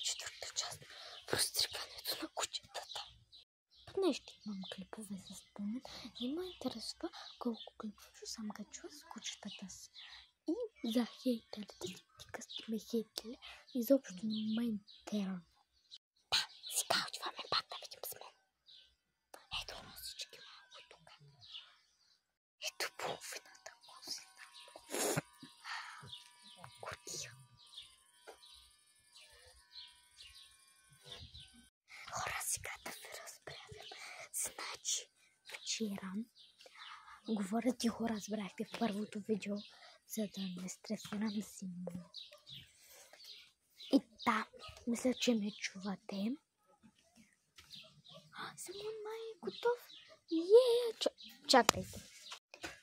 четвърта част. Простригането на кучетата. Нещо имам клипове за спомен. Не ме интересува колко клипове съм качила с кучетата си. И за хейтерите си тика сте ме хейтели. Изобщо не ме интересува. Да, сега отиваме пак да видим Симон. Ето носички малко тук. Ето половината козина. Куртия. Хора, сега да ви разправям. Значи, вчера говоря тихо, разбрахте в първото видео, за да не стресирам Симон. И да, мисля, че ме чувате. Симон май е готов. Чакайте.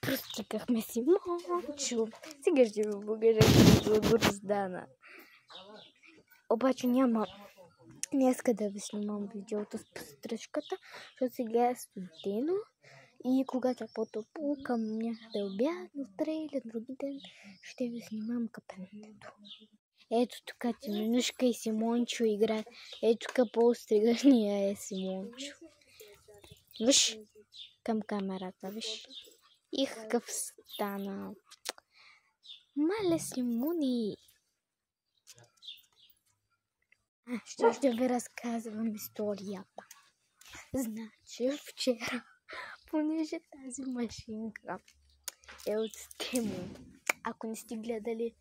Простикахме Симончо. Сега ще ви покажа какво го раздана. Обаче няма днеска да ви снимам видеото с постръжката, защото сега е студено и когато е по-топло към някъде обяд, утре или други ден ще ви снимам капенето. Ето тук Теменушка и Симончо играят. Ето тук по-остригания е Симончо. Виж към камерата, виж. И какъв стана. Мале Симони. Ще ви разказвам историята. Значи вчера, понеже тази машинка е от Тему. Ако не сте гледали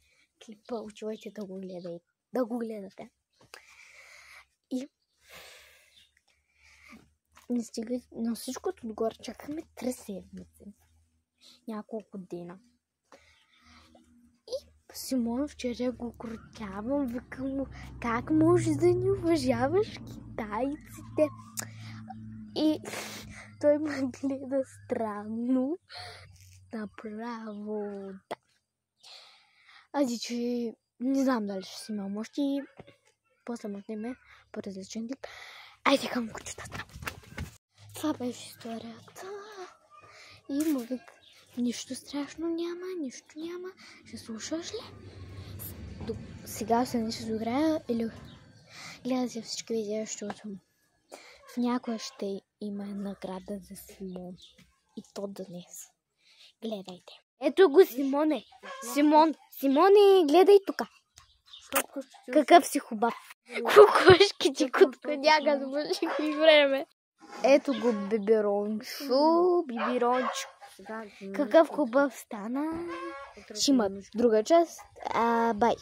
клипа, отивайте да го гледате. И не стигайте, на всичкото отгоре чакаме 3 седмици. Няколко дена. И Симон вчера го крутявам, викам му, как можеш да ни уважаваш китайците? И той ме гледа странно. Направо, да. Ази, че не знам дали ще си имам още и после му сниме по различен тип. Айде към кучетата. Това беше историята. И му вика, нищо страшно няма, нищо няма. Ще слушаш ли? Сега се не ще дограя или гледате всички видео, защото в някоя ще има награда за Симон. И то днес. Гледайте. Ето го Симоне. Симоне, гледай тука. Какъв си хубав. Кукушки ти кутконяга с мъжико и време. Ето го бибирончо. Какъв хубав стана. Ще има друга част. Бай.